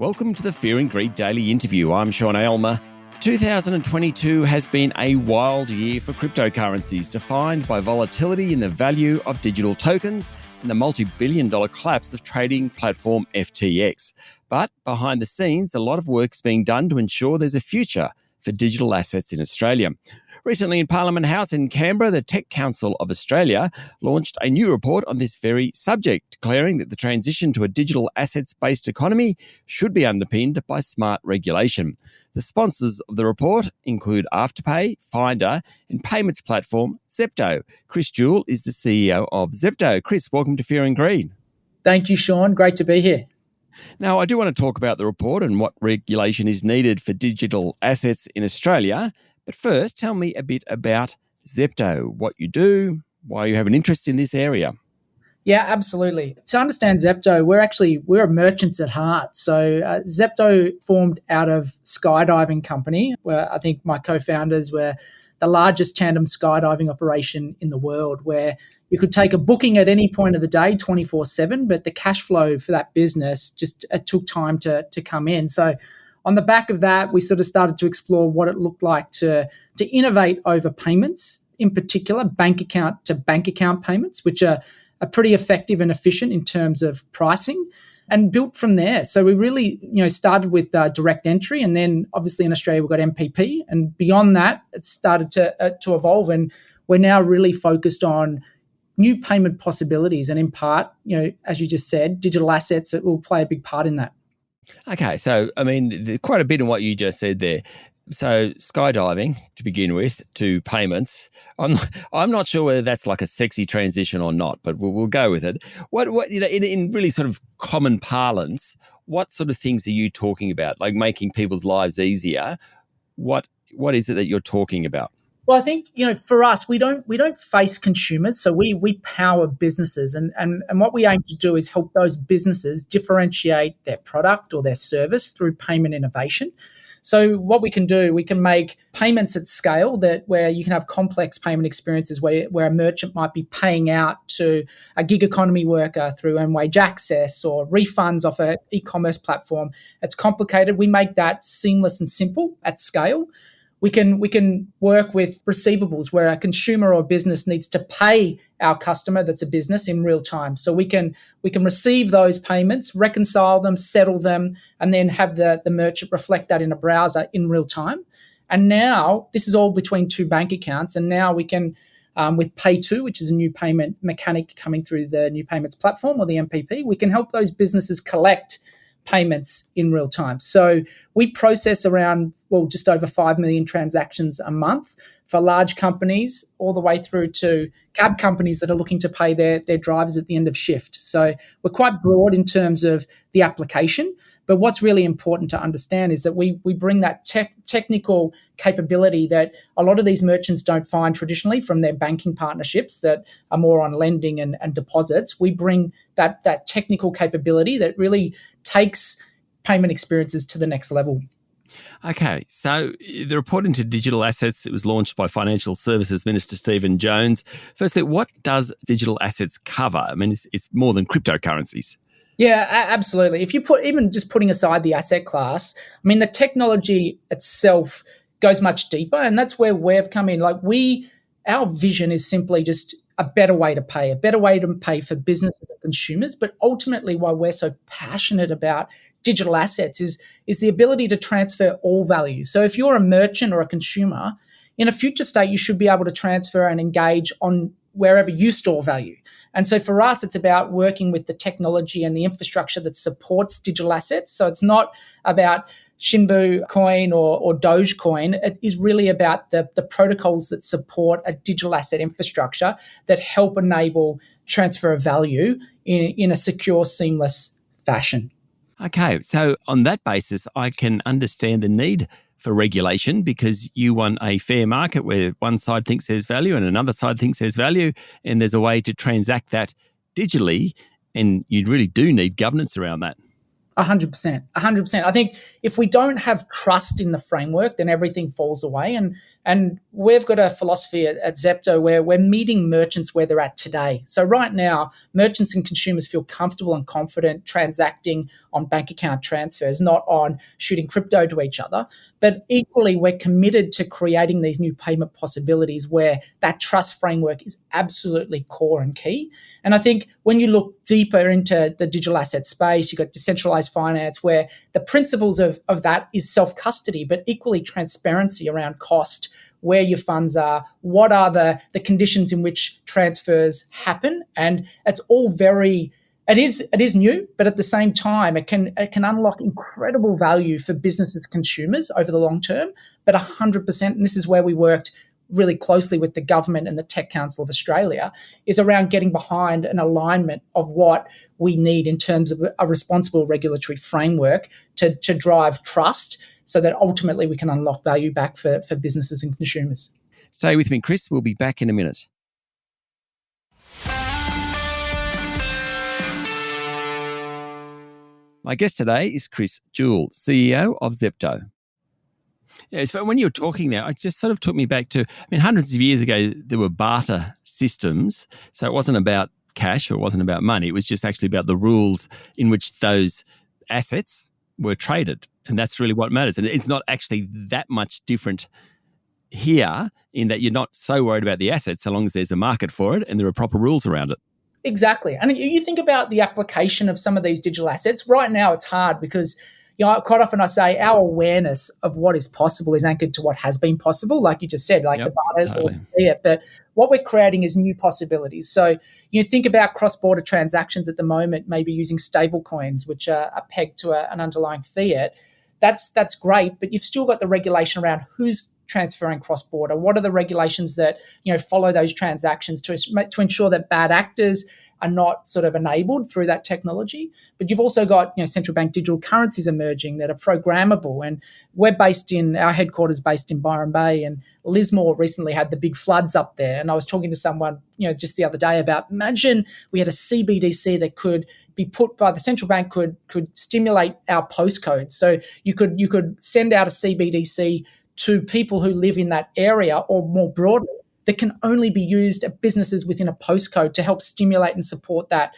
Welcome to the Fear and Greed Daily Interview. I'm Sean Aylmer. 2022 has been a wild year for cryptocurrencies, defined by volatility in the value of digital tokens and the multi-billion-dollar collapse of trading platform FTX. But behind the scenes, a lot of work is being done to ensure there's a future for digital assets in Australia. Recently in Parliament House in Canberra, the Tech Council of Australia launched a new report on this very subject, declaring that the transition to a digital assets-based economy should be underpinned by smart regulation. The sponsors of the report include Afterpay, Finder, and payments platform Zepto. Chris Jewell is the CEO of Zepto. Chris, welcome to Fear and Greed. Thank you, Sean. Great to be here. Now, I do want to talk about the report and what regulation is needed for digital assets in Australia. But first, tell me a bit about Zepto, what you do, why you have an interest in this area. Yeah, absolutely. To understand Zepto, we're merchants at heart. So Zepto formed out of skydiving company, where I think my co-founders were the largest tandem skydiving operation in the world, where you could take a booking at any point of the day, 24/7, but the cash flow for that business just took time to come in. So on the back of that, we sort of started to explore what it looked like to innovate over payments, in particular bank account to bank account payments, which are pretty effective and efficient in terms of pricing, and built from there. So we really, started with direct entry, and then obviously in Australia we've got MPP, and beyond that, it started to evolve, and we're now really focused on new payment possibilities, and in part, as you just said, digital assets that will play a big part in that. Okay, so, quite a bit in what you just said there. So skydiving, to begin with, to payments. I'm not sure whether that's like a sexy transition or not, but we'll go with it. What in really sort of common parlance, what sort of things are you talking about? Like making people's lives easier? What is it that you're talking about? Well, I think, for us, we don't face consumers, so we power businesses, and what we aim to do is help those businesses differentiate their product or their service through payment innovation. So what we can do, we can make payments at scale where you can have complex payment experiences where a merchant might be paying out to a gig economy worker through earned wage access or refunds off an e-commerce platform. It's complicated. We make that seamless and simple at scale. We can work with receivables where a consumer or business needs to pay our customer that's a business in real time. So we can receive those payments, reconcile them, settle them, and then have the merchant reflect that in a browser in real time. And now this is all between two bank accounts. And now we can, with Pay2, which is a new payment mechanic coming through the new payments platform or the MPP, we can help those businesses collect payments in real time. So we process around, just over 5 million transactions a month for large companies, all the way through to cab companies that are looking to pay their drivers at the end of shift. So we're quite broad in terms of the application. But what's really important to understand is that we bring that technical capability that a lot of these merchants don't find traditionally from their banking partnerships that are more on lending and deposits. We bring that technical capability that really takes payment experiences to the next level. Okay, so the report into digital assets, it was launched by Financial Services Minister Stephen Jones. Firstly, what does digital assets cover? I mean, it's more than cryptocurrencies. Yeah, absolutely. If you even just putting aside the asset class, the technology itself goes much deeper, and that's where we've come in. Our vision is simply just a better way to pay for businesses and consumers. But ultimately, why we're so passionate about digital assets is the ability to transfer all value. So if you're a merchant or a consumer, in a future state, you should be able to transfer and engage on wherever you store value. And so for us, it's about working with the technology and the infrastructure that supports digital assets. So it's not about Shinbu coin or Dogecoin. It is really about the protocols that support a digital asset infrastructure that help enable transfer of value in a secure, seamless fashion. Okay, so on that basis, I can understand the need for regulation because you want a fair market where one side thinks there's value and another side thinks there's value, and there's a way to transact that digitally, and you really do need governance around that. 100%. 100%. I think if we don't have trust in the framework, then everything falls away. And we've got a philosophy at Zepto where we're meeting merchants where they're at today. So right now, merchants and consumers feel comfortable and confident transacting on bank account transfers, not on shooting crypto to each other. But equally, we're committed to creating these new payment possibilities where that trust framework is absolutely core and key. And I think when you look deeper into the digital asset space, you've got decentralized finance where the principles of that is self-custody, but equally transparency around cost, where your funds are, what are the conditions in which transfers happen. And it's all very, it is new, but at the same time, it can unlock incredible value for businesses, consumers over the long term. But 100%, and this is where we worked really closely with the government and the Tech Council of Australia, is around getting behind an alignment of what we need in terms of a responsible regulatory framework to drive trust so that ultimately we can unlock value back for businesses and consumers. Stay with me, Chris. We'll be back in a minute. My guest today is Chris Jewell, CEO of Zepto. Yeah, so when you were talking there, it just sort of took me back to, hundreds of years ago, there were barter systems. So it wasn't about cash or it wasn't about money. It was just actually about the rules in which those assets were traded. And that's really what matters. And it's not actually that much different here in that you're not so worried about the assets so long as there's a market for it and there are proper rules around it. Exactly. And you think about the application of some of these digital assets. Right now, it's hard because quite often I say our awareness of what is possible is anchored to what has been possible, like you just said, like the barter totally. Or fiat. But what we're creating is new possibilities. So you think about cross-border transactions at the moment, maybe using stable coins, which are pegged to an underlying fiat. That's great, but you've still got the regulation around who's transferring cross-border. What are the regulations that follow those transactions to ensure that bad actors are not sort of enabled through that technology? But you've also got central bank digital currencies emerging that are programmable, and our headquarters based in Byron Bay, and Lismore recently had the big floods up there. And I was talking to someone just the other day about, imagine we had a CBDC that could be put by the central bank, could stimulate our postcodes. So you could send out a CBDC to people who live in that area, or more broadly, that can only be used at businesses within a postcode to help stimulate and support that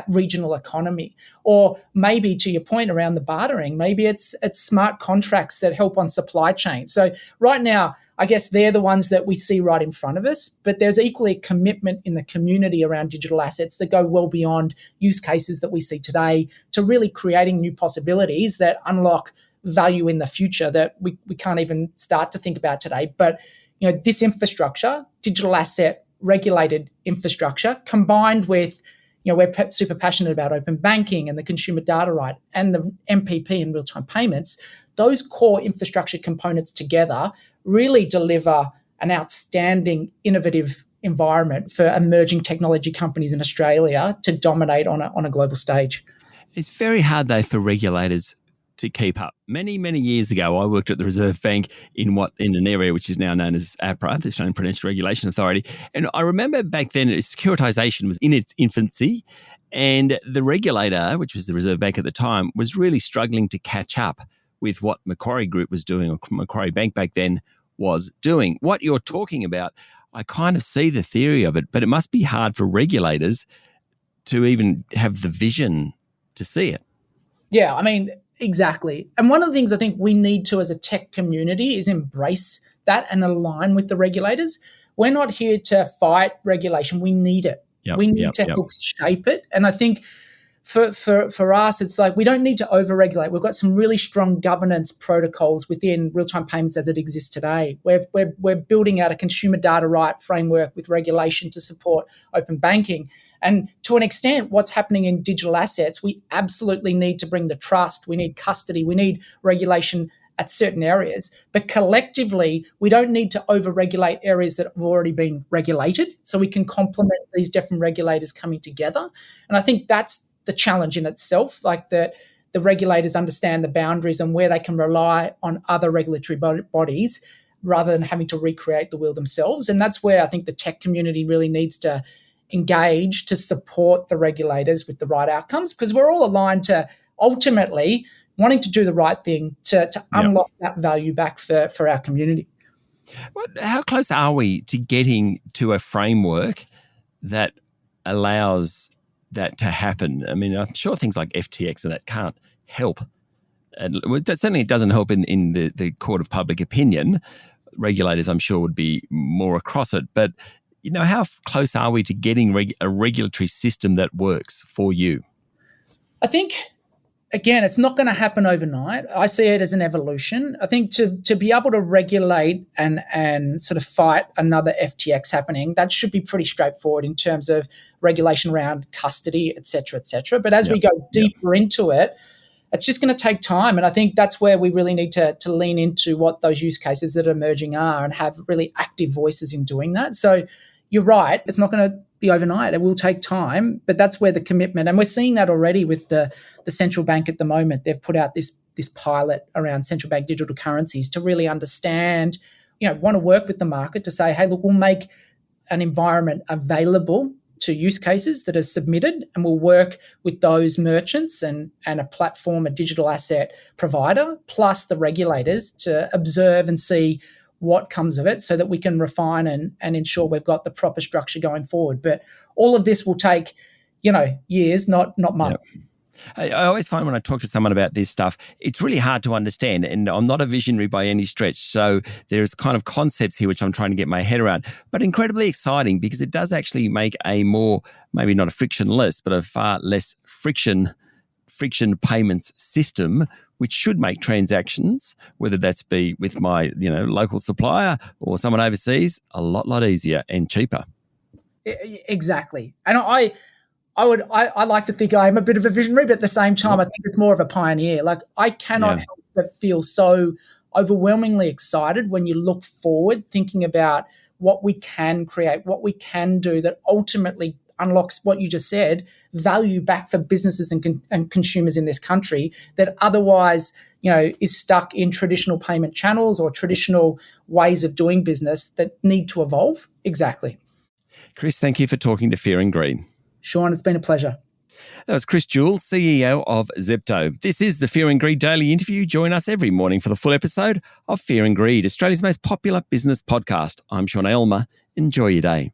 regional economy. Or maybe, to your point around the bartering, maybe it's smart contracts that help on supply chain. So right now, I guess they're the ones that we see right in front of us, but there's equally a commitment in the community around digital assets that go well beyond use cases that we see today to really creating new possibilities that unlock value in the future that we can't even start to think about today. But this infrastructure, digital asset regulated infrastructure, combined with we're super passionate about open banking and the consumer data right and the MPP and real-time payments, those core infrastructure components together really deliver an outstanding, innovative environment for emerging technology companies in Australia to dominate on a global stage. It's very hard, though, for regulators to keep up. Many, many years ago, I worked at the Reserve Bank in an area which is now known as APRA, the Australian Prudential Regulation Authority. And I remember back then, securitisation was in its infancy, and the regulator, which was the Reserve Bank at the time, was really struggling to catch up with what Macquarie Group was doing, or Macquarie Bank back then was doing. What you're talking about, I kind of see the theory of it, but it must be hard for regulators to even have the vision to see it. Yeah, exactly. And one of the things I think we need to, as a tech community, is embrace that and align with the regulators. We're not here to fight regulation. We need it. We need to help shape it. And I think for us, it's like we don't need to over-regulate. We've got some really strong governance protocols within real-time payments as it exists today. We're building out a consumer data right framework with regulation to support open banking. And to an extent, what's happening in digital assets, we absolutely need to bring the trust. We need custody. We need regulation at certain areas. But collectively, we don't need to over-regulate areas that have already been regulated. So we can complement these different regulators coming together. And I think that's the challenge in itself, like that the regulators understand the boundaries and where they can rely on other regulatory bodies rather than having to recreate the wheel themselves. And that's where I think the tech community really needs to engage to support the regulators with the right outcomes, because we're all aligned to ultimately wanting to do the right thing to unlock that value back for our community. How close are we to getting to a framework that allows that to happen? I mean, I'm sure things like FTX and that can't help. And certainly it doesn't help in the court of public opinion. Regulators, I'm sure, would be more across it. But, how close are we to getting a regulatory system that works for you? I think, again, it's not going to happen overnight. I see it as an evolution. I think to be able to regulate and sort of fight another FTX happening, that should be pretty straightforward in terms of regulation around custody, et cetera, et cetera. But as we go deeper into it, it's just going to take time. And I think that's where we really need to lean into what those use cases that are emerging are and have really active voices in doing that. So you're right. It's not going to be overnight. It will take time, but that's where the commitment, and we're seeing that already with the central bank at the moment. They've put out this pilot around central bank digital currencies to really understand, want to work with the market to say, hey, look, we'll make an environment available to use cases that are submitted, and we'll work with those merchants and a platform, a digital asset provider, plus the regulators to observe and see what comes of it so that we can refine and ensure we've got the proper structure going forward. But all of this will take, years, not months. Yep. I always find when I talk to someone about this stuff, it's really hard to understand. And I'm not a visionary by any stretch. So there's kind of concepts here which I'm trying to get my head around, but incredibly exciting because it does actually make a more, maybe not a frictionless, but a far less friction payments system, which should make transactions, whether that's be with my, local supplier or someone overseas, a lot easier and cheaper. Exactly. And I like to think I'm a bit of a visionary, but at the same time, I think it's more of a pioneer. Like, I cannot help but feel so overwhelmingly excited when you look forward, thinking about what we can create, what we can do that ultimately unlocks what you just said, value back for businesses and consumers in this country that otherwise, is stuck in traditional payment channels or traditional ways of doing business that need to evolve. Exactly. Chris, thank you for talking to Fear and Greed. Sean, it's been a pleasure. That was Chris Jewell, CEO of Zepto. This is the Fear and Greed Daily Interview. Join us every morning for the full episode of Fear and Greed, Australia's most popular business podcast. I'm Sean Aylmer. Enjoy your day.